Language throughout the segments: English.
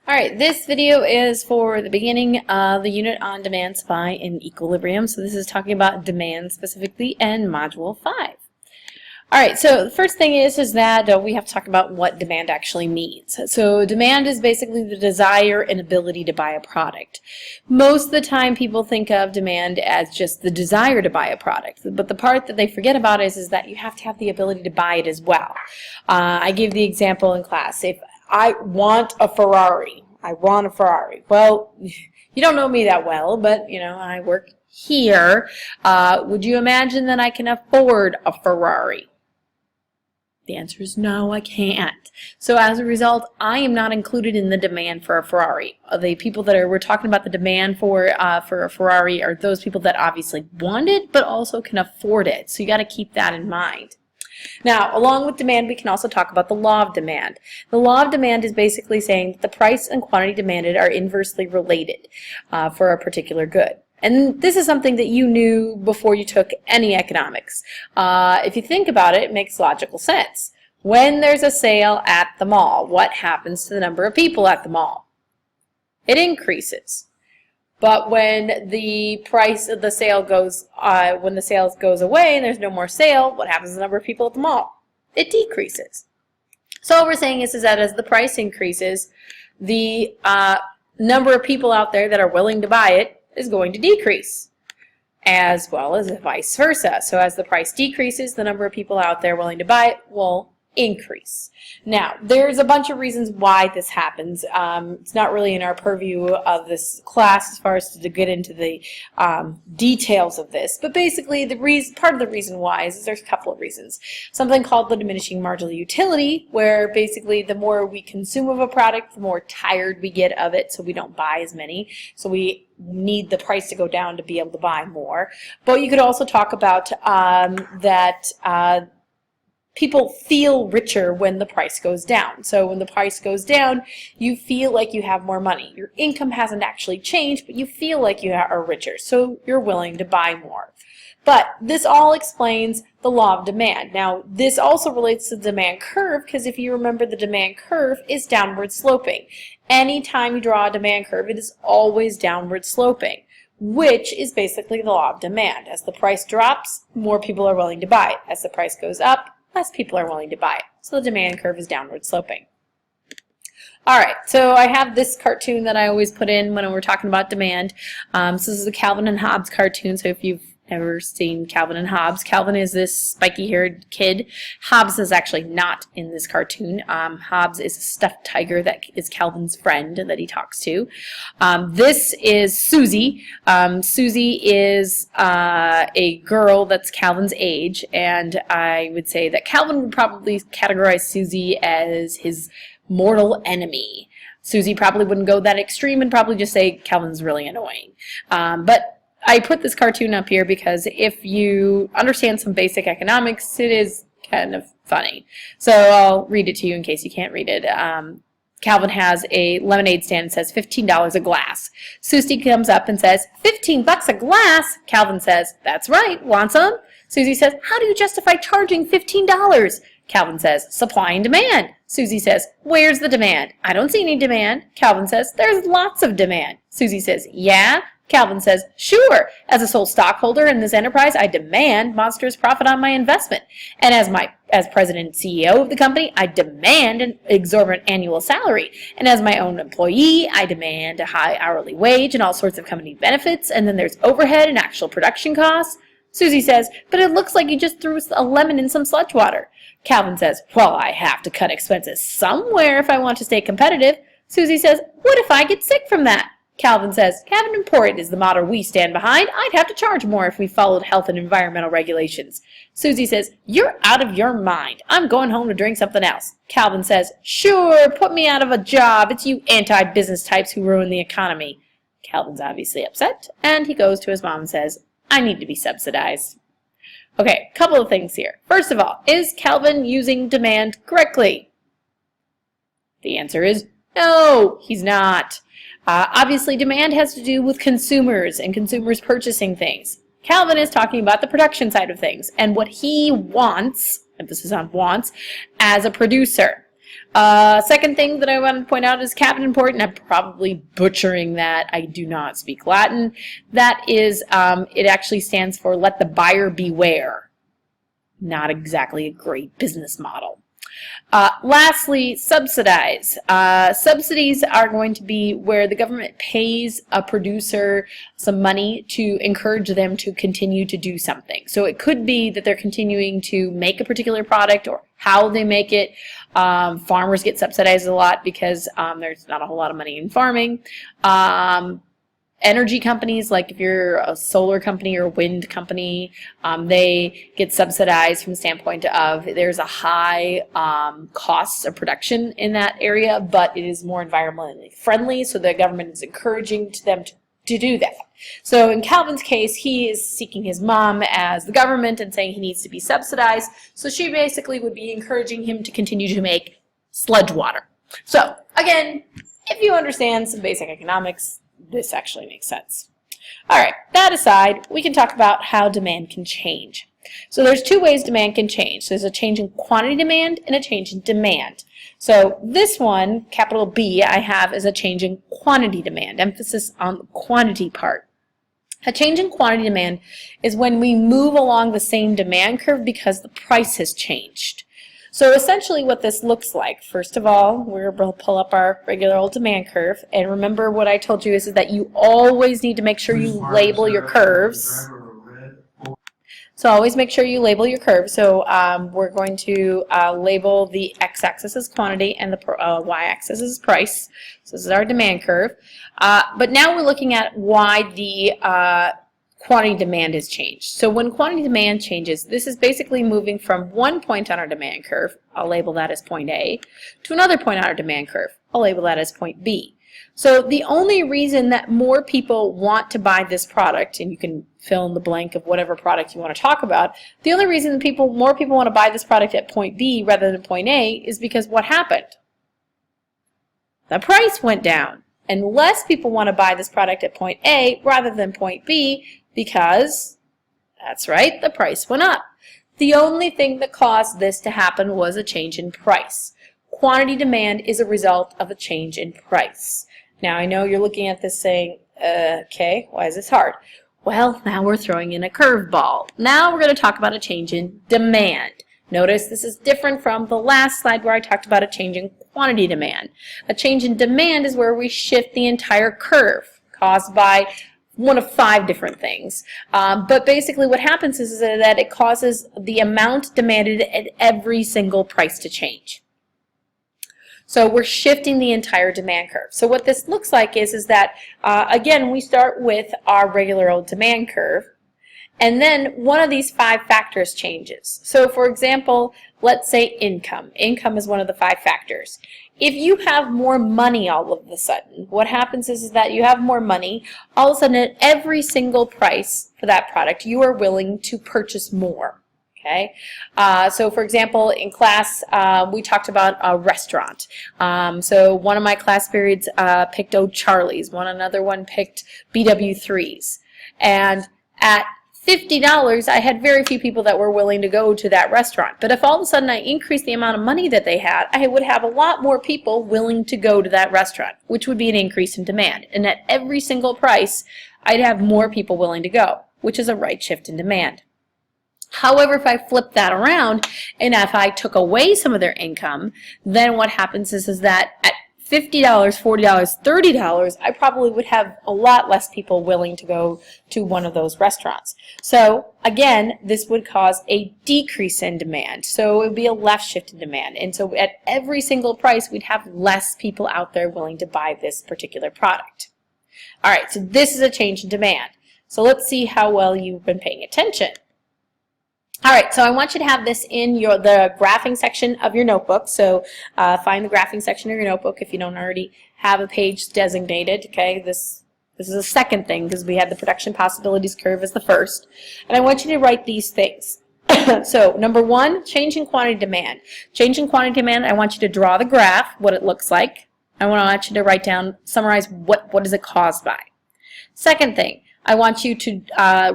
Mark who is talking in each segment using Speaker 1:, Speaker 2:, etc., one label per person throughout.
Speaker 1: Alright, this video is for the beginning of the unit on demand, supply, and equilibrium. So this is talking about demand specifically and module 5. Alright, so the first thing is that we have to talk about what demand actually means. So demand is basically the desire and ability to buy a product. Most of the time people think of demand as just the desire to buy a product, but the part that they forget about is that you have to have the ability to buy it as well. I gave the example in class. If I want a Ferrari. I want a Ferrari. Well, you don't know me that well, but, you know, I work here. Would you imagine that I can afford a Ferrari? The answer is no, I can't. So as a result, I am not included in the demand for a Ferrari. The people that we're talking about the demand for a Ferrari are those people that obviously want it, but also can afford it. So you got to keep that in mind. Now, along with demand, we can also talk about the law of demand. The law of demand is basically saying that the price and quantity demanded are inversely related for a particular good. And this is something that you knew before you took any economics. If you think about it, it makes logical sense. When there's a sale at the mall, what happens to the number of people at the mall? It increases. But when the price of the sale goes, when the sales goes away and there's no more sale, what happens to the number of people at the mall? It decreases. So what we're saying is that as the price increases, the number of people out there that are willing to buy it is going to decrease, as well as vice versa. So as the price decreases, the number of people out there willing to buy it will increase. Now, there's a bunch of reasons why this happens. It's not really in our purview of this class as far as to get into the details of this, but basically part of the reason why is there's a couple of reasons. Something called the diminishing marginal utility, where basically the more we consume of a product, the more tired we get of it, so we don't buy as many. So we need the price to go down to be able to buy more. But you could also talk about people feel richer when the price goes down. So when the price goes down, you feel like you have more money. Your income hasn't actually changed, but you feel like you are richer, so you're willing to buy more. But this all explains the law of demand. Now, this also relates to the demand curve, because if you remember, the demand curve is downward sloping. Anytime you draw a demand curve, it is always downward sloping, which is basically the law of demand. As the price drops, more people are willing to buy it. As the price goes up, less people are willing to buy it. So the demand curve is downward sloping. Alright, so I have this cartoon that I always put in when we're talking about demand. So this is a Calvin and Hobbes cartoon, so if you've never seen Calvin and Hobbes, Calvin is this spiky-haired kid. Hobbes is actually not in this cartoon. Hobbes is a stuffed tiger that is Calvin's friend that he talks to. This is Susie. Susie is a girl that's Calvin's age, and I would say that Calvin would probably categorize Susie as his mortal enemy. Susie probably wouldn't go that extreme and probably just say Calvin's really annoying. But I put this cartoon up here because if you understand some basic economics, it is kind of funny. So I'll read it to you in case you can't read it. Calvin has a lemonade stand and says $15 a glass. Susie comes up and says, $15 a glass? Calvin says, that's right, want some? Susie says, how do you justify charging $15? Calvin says, supply and demand. Susie says, where's the demand? I don't see any demand. Calvin says, there's lots of demand. Susie says, yeah? Calvin says, sure, as a sole stockholder in this enterprise, I demand monstrous profit on my investment. And as president and CEO of the company, I demand an exorbitant annual salary. And as my own employee, I demand a high hourly wage and all sorts of company benefits. And then there's overhead and actual production costs. Susie says, but it looks like you just threw a lemon in some sludge water. Calvin says, well, I have to cut expenses somewhere if I want to stay competitive. Susie says, what if I get sick from that? Calvin says, Calvin Import is the motto we stand behind. I'd have to charge more if we followed health and environmental regulations. Susie says, you're out of your mind. I'm going home to drink something else. Calvin says, sure, put me out of a job. It's you anti-business types who ruin the economy. Calvin's obviously upset, and he goes to his mom and says, I need to be subsidized. Okay, a couple of things here. First of all, is Calvin using demand correctly? The answer is no, he's not. Obviously, demand has to do with consumers and consumers purchasing things. Calvin is talking about the production side of things and what he wants, emphasis on wants, as a producer. Second thing that I want to point out is capital important. I'm probably butchering that. I do not speak Latin. That is, it actually stands for let the buyer beware. Not exactly a great business model. Lastly, subsidize. Subsidies are going to be where the government pays a producer some money to encourage them to continue to do something. So it could be that they're continuing to make a particular product or how they make it. Farmers get subsidized a lot because there's not a whole lot of money in farming. Energy companies, like if you're a solar company or wind company, they get subsidized from the standpoint of there's a high cost of production in that area, but it is more environmentally friendly, so the government is encouraging them to do that. So in Calvin's case, he is seeking his mom as the government and saying he needs to be subsidized, so she basically would be encouraging him to continue to make sludge water. So again, if you understand some basic economics, this actually makes sense. All right, that aside, we can talk about how demand can change. So there's two ways demand can change. There's a change in quantity demand and a change in demand. So this one, capital B, I have is a change in quantity demand, emphasis on the quantity part. A change in quantity demand is when we move along the same demand curve because the price has changed. So essentially what this looks like, first of all, we're going to pull up our regular old demand curve, and remember what I told you is that you always need to make sure you label your curves. So always make sure you label your curve. So we're going to label the x-axis as quantity and the y-axis as price. So this is our demand curve. But now we're looking at why the quantity demand has changed. So when quantity demand changes, this is basically moving from one point on our demand curve, I'll label that as point A, to another point on our demand curve, I'll label that as point B. So the only reason that more people want to buy this product, and you can fill in the blank of whatever product you want to talk about, the only reason more people want to buy this product at point B rather than point A is because what happened? The price went down, and less people want to buy this product at point A rather than point B because, that's right, the price went up. The only thing that caused this to happen was a change in price. Quantity demand is a result of a change in price. Now I know you're looking at this saying, okay, why is this hard? Well, now we're throwing in a curveball. Now we're going to talk about a change in demand. Notice this is different from the last slide where I talked about a change in quantity demand. A change in demand is where we shift the entire curve caused by one of 5 different things. But basically what happens is that it causes the amount demanded at every single price to change. So we're shifting the entire demand curve. So what this looks like is that, again, we start with our regular old demand curve, and then one of these 5 factors changes. So for example, let's say income. Income is one of the 5 factors. If you have more money all of a sudden, what happens is that you have more money, all of a sudden at every single price for that product, you are willing to purchase more. Okay, so for example, in class, we talked about a restaurant. So one of my class periods picked O'Charlie's, another one picked BW3's. And at $50, I had very few people that were willing to go to that restaurant. But if all of a sudden I increased the amount of money that they had, I would have a lot more people willing to go to that restaurant, which would be an increase in demand. And at every single price, I'd have more people willing to go, which is a right shift in demand. However, if I flip that around and if I took away some of their income, then what happens is that at $50, $40, $30, I probably would have a lot less people willing to go to one of those restaurants. So again, this would cause a decrease in demand. So it would be a left shift in demand. And so at every single price, we'd have less people out there willing to buy this particular product. All right, so this is a change in demand. So let's see how well you've been paying attention. All right, so I want you to have this in the graphing section of your notebook. So find the graphing section of your notebook if you don't already have a page designated. Okay, this is the second thing because we had the production possibilities curve as the first. And I want you to write these things. So number 1, change in quantity demand. Change in quantity demand, I want you to draw the graph, what it looks like. I want you to write down, summarize what is it caused by. Second thing, I want you to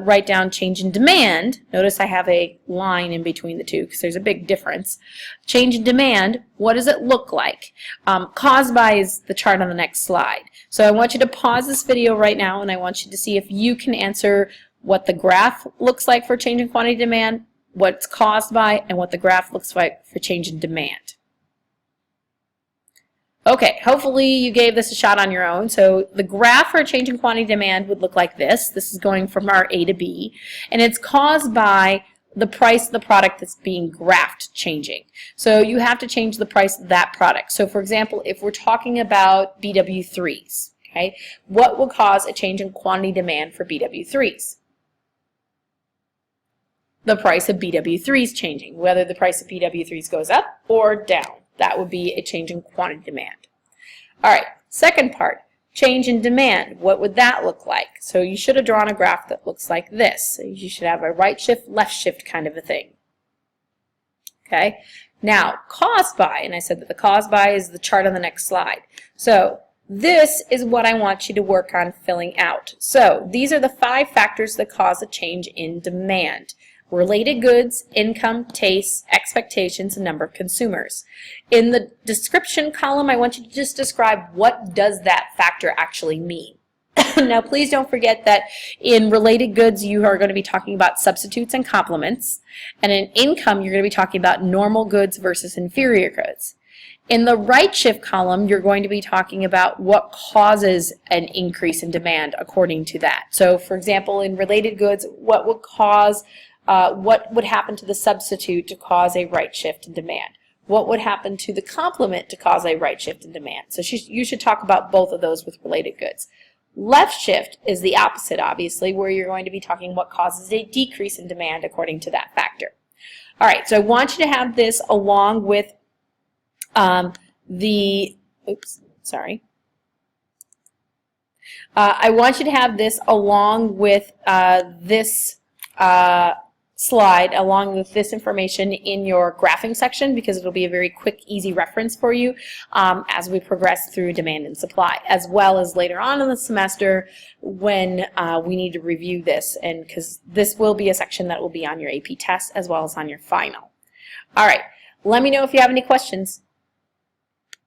Speaker 1: write down change in demand. Notice I have a line in between the two because there's a big difference. Change in demand, what does it look like? Caused by is the chart on the next slide. So I want you to pause this video right now and I want you to see if you can answer what the graph looks like for change in quantity demand, what's caused by, and what the graph looks like for change in demand. Okay, hopefully you gave this a shot on your own. So the graph for a change in quantity demand would look like this. This is going from our A to B, and it's caused by the price of the product that's being graphed changing. So you have to change the price of that product. So for example, if we're talking about BW3s, okay, what will cause a change in quantity demand for BW3s? The price of BW3s changing, whether the price of BW3s goes up or down. That would be a change in quantity demand. All right, second part, change in demand. What would that look like? So you should have drawn a graph that looks like this. So you should have a right shift, left shift kind of a thing. Okay, now caused by, and I said that the caused by is the chart on the next slide. So this is what I want you to work on filling out. So these are the 5 factors that cause a change in demand. Related goods, income, tastes, expectations, and number of consumers. In the description column, I want you to just describe what does that factor actually mean. Now, please don't forget that in related goods, you are going to be talking about substitutes and complements. And in income, you're going to be talking about normal goods versus inferior goods. In the right shift column, you're going to be talking about what causes an increase in demand according to that. So, for example, in related goods, what would cause what would happen to the substitute to cause a right shift in demand? What would happen to the complement to cause a right shift in demand? So you should talk about both of those with related goods. Left shift is the opposite, obviously, where you're going to be talking what causes a decrease in demand according to that factor. All right, so I want you to have this along with I want you to have this along with this slide along with this information in your graphing section because it'll be a very quick, easy reference for you as we progress through demand and supply, as well as later on in the semester when we need to review this, and because this will be a section that will be on your AP test as well as on your final. All right, let me know if you have any questions.